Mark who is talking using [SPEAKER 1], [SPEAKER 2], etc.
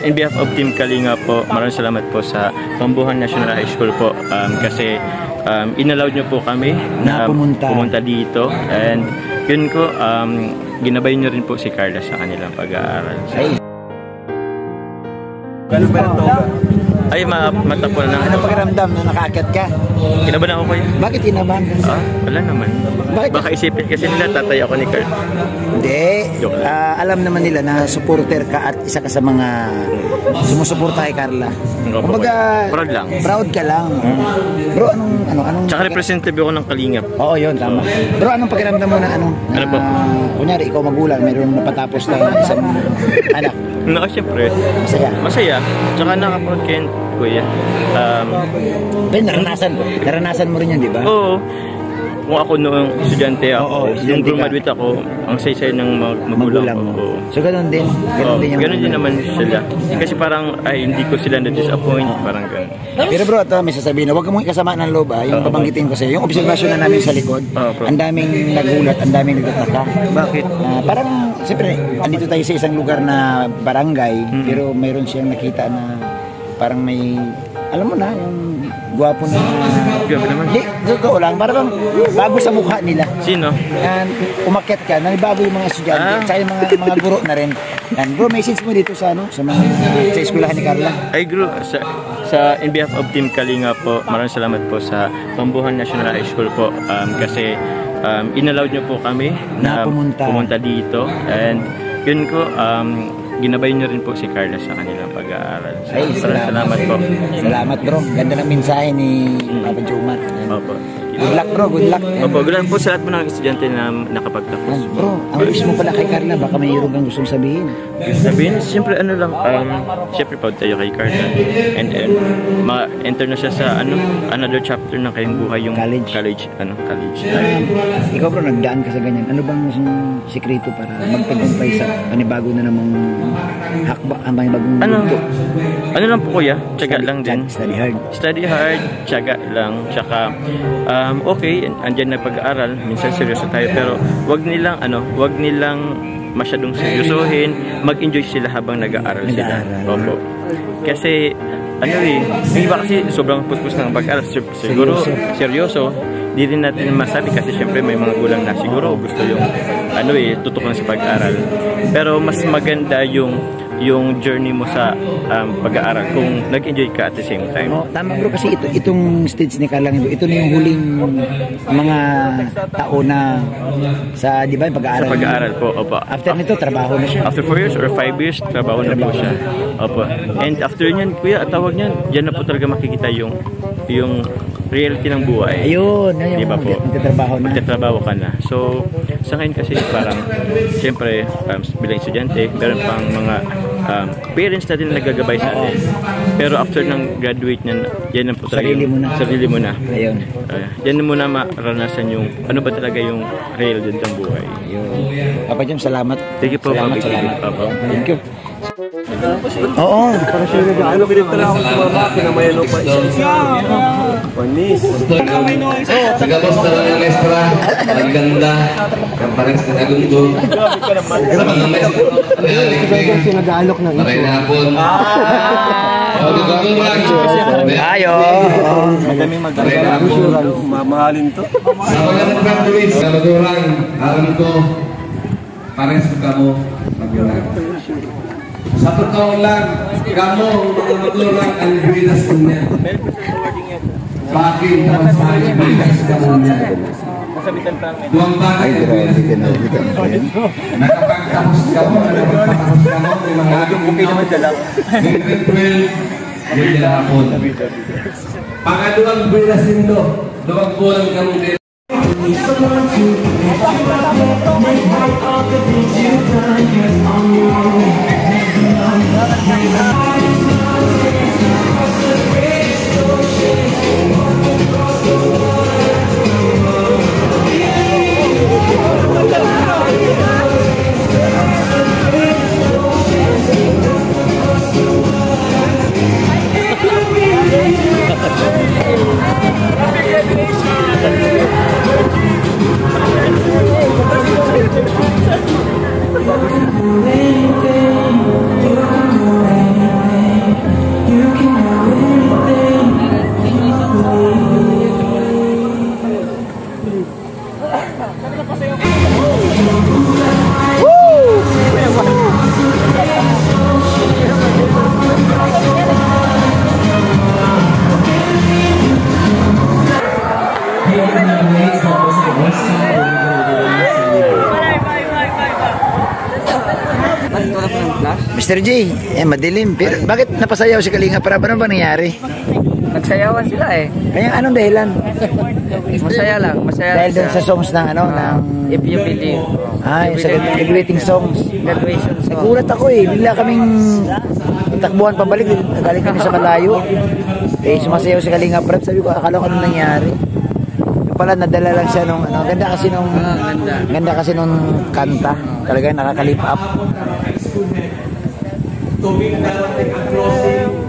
[SPEAKER 1] In behalf of Team Kalinga po, maraming salamat po sa Pambuhan National High School po kasi inallowed nyo po kami na pumunta dito, and yun ko, ginabay nyo rin po si Carla sa kanilang pag-aaral. Ay, matapol na.
[SPEAKER 2] Ano pakiramdam na nakaakyat ka?
[SPEAKER 1] Kinabahan ako kayo.
[SPEAKER 2] Bakit kinabahan ka?
[SPEAKER 1] Wala naman. Bakit? Baka isipin kasi nila tatay ako ni Carl.
[SPEAKER 2] Hindi. Alam naman nila na supporter ka at isa ka sa mga sumusuporta kay Carla. Kumbaga,
[SPEAKER 1] proud lang.
[SPEAKER 2] Proud ka lang. Bro, anong
[SPEAKER 1] tsaka representative ako ng Kalingap.
[SPEAKER 2] Oo, yun, tama. Bro, anong pakiramdam mo na
[SPEAKER 1] ano po?
[SPEAKER 2] Kunyari, ikaw magulang, mayroong napatapos na isang anak.
[SPEAKER 1] Siyempre. Masaya. Tsaka nakaproud kayo, kuya.
[SPEAKER 2] Naranasan mo rin yan, di ba?
[SPEAKER 1] Oo. Kung ako noong estudyante ako, nung graduate ako, ang say-say ng magulang ko.
[SPEAKER 2] So ganun din?
[SPEAKER 1] Ganun din naman sila. Kasi parang, hindi ko sila na-disappoint, parang ganun.
[SPEAKER 2] Pero bro, ito may sasabihin na, huwag mong ikasama ng loob, yung babanggitin ko sa'yo. Yung observation na namin sa likod, ang daming nagulat, ang daming nagtataka.
[SPEAKER 1] Bakit?
[SPEAKER 2] Parang, siyempre, andito tayo sa isang lugar na barangay, pero mayroon siyang nakita na parang may, alam mo na, yung gwapo na.
[SPEAKER 1] Grabe naman.
[SPEAKER 2] Hindi, totoo lang. Parang bago sa mukha nila.
[SPEAKER 1] Sino?
[SPEAKER 2] And umakyat ka, nanibago yung mga estudyante, tsaka yung mga guro na rin. And bro, message mo dito sa sa mga sa eskwelahan ni Carla.
[SPEAKER 1] Ay bro, sa in behalf of Team Kalinga po, maraming salamat po sa Pambuhan National High School po kasi inallowed nyo po kami na pumunta dito, and yun ko, ginabay nyo rin po si Carla sa kanilang pag-aaral.
[SPEAKER 2] Ay, salamat
[SPEAKER 1] po.
[SPEAKER 2] Salamat bro. Ganda ng mensahe ni Papa Jomar.
[SPEAKER 1] Opo.
[SPEAKER 2] Good luck bro, good luck.
[SPEAKER 1] Opo, good luck po sa lahat mo ng estudyante na nakapagtapos.
[SPEAKER 2] Bro, ang wish mo pala kay Carla, baka mayroon kang gustong sabihin.
[SPEAKER 1] Siyempre ano lang, siyempre proud tayo kay Carla. And ma-enter na siya sa another chapter ng kayong buhay, yung college.
[SPEAKER 2] Ikaw bro, nagdaan ka sa ganyan. Ano bang sikreto para magtagumpay sa panibago na namang hakba, ang bagong mundo?
[SPEAKER 1] Ano lang po kuya, tiyaga lang din.
[SPEAKER 2] Study
[SPEAKER 1] hard, tiyaga lang. Tsaka okay, andyan na pag-aaral, minsan seryoso tayo, pero wag nilang masyadong seryosohin, mag-enjoy sila habang nag-aaral sila. Opo. Kasi yung iba kasi sobrang puspos ng pag-aaral, siguro seryoso, di rin natin masabi kasi syempre may mga gulang na siguro gusto yung tutok lang sa pag-aaral. Pero mas maganda yung journey mo sa pag-aaral kung nag-enjoy ka at the same time.
[SPEAKER 2] Tama bro, kasi itong stage ni Carla, ito na yung huling mga taon na sa, di ba, pag-aaral?
[SPEAKER 1] Sa pag-aaral po, opo.
[SPEAKER 2] After nito, trabaho na siya.
[SPEAKER 1] After 4 years or 5 years, trabaho na po siya. Opo. And after nyan, kuya, tawag nyan, dyan na po talaga makikita yung reality ng buhay.
[SPEAKER 2] Ayun,
[SPEAKER 1] di ba po?
[SPEAKER 2] Magtatrabaho
[SPEAKER 1] ka na. So, sa ngayon kasi parang, siyempre, bilang estudyante, meron pang mga parents natin na nagagabay sa atin. Pero after ng graduate niyan, yan na po talaga sarili mo na.
[SPEAKER 2] Ayun.
[SPEAKER 1] Yan na muna maranasan yung ano ba talaga yung real din ng buhay.
[SPEAKER 2] Ayun. Papa Jom, salamat.
[SPEAKER 1] Thank you po.
[SPEAKER 2] Salamat.
[SPEAKER 1] Thank you.
[SPEAKER 2] Oo.
[SPEAKER 3] Para siya nag-ano, binibtala ako sa mga makina, may ano pa isa. Panis.
[SPEAKER 4] Tagabos na lang ang extra. Ang ganda. Ang parang sinagundong. Sa mga may
[SPEAKER 3] nag-aalok ng ito.
[SPEAKER 4] maray na hapon.
[SPEAKER 2] Ayo.
[SPEAKER 3] Madaming mag-aalok. Mamahalin to.
[SPEAKER 4] Sa mga nag-graduate, sa madurang, alam ko, parang sa kamo, magulang. Sa totoo lang, kamo, mga madurang, ang bilas niya. Bakit naman sa akin bilas kamo niya? Duwang bagay ang bilas niya. Nakapagtapos kamo, may mga grade 12, grade 11. Pangaluang bilas nito, duwang bulang kamo din.
[SPEAKER 2] Mr. J, madilim. Pero bakit napasayaw si Kalinga para ano ba nangyari?
[SPEAKER 5] Nagsayawan sila eh.
[SPEAKER 2] Kaya anong dahilan?
[SPEAKER 5] Masaya lang. Masaya
[SPEAKER 2] Dahil doon sa songs ng ano, ng...
[SPEAKER 5] If You Believe.
[SPEAKER 2] Yung sa graduating songs.
[SPEAKER 5] Graduation song.
[SPEAKER 2] Nagulat ako eh. Bigla kaming takbuhan pabalik. Galing kami sa malayo. Eh, sumasayaw si Kalinga Prep. Sabi ko, akala ko anong nangyari. Yung pala, nadala lang siya nung ano. Ganda kasi nung... Ganda kasi nung kanta. Talagang nakakalip up.
[SPEAKER 4] Tuwing darating ang closing,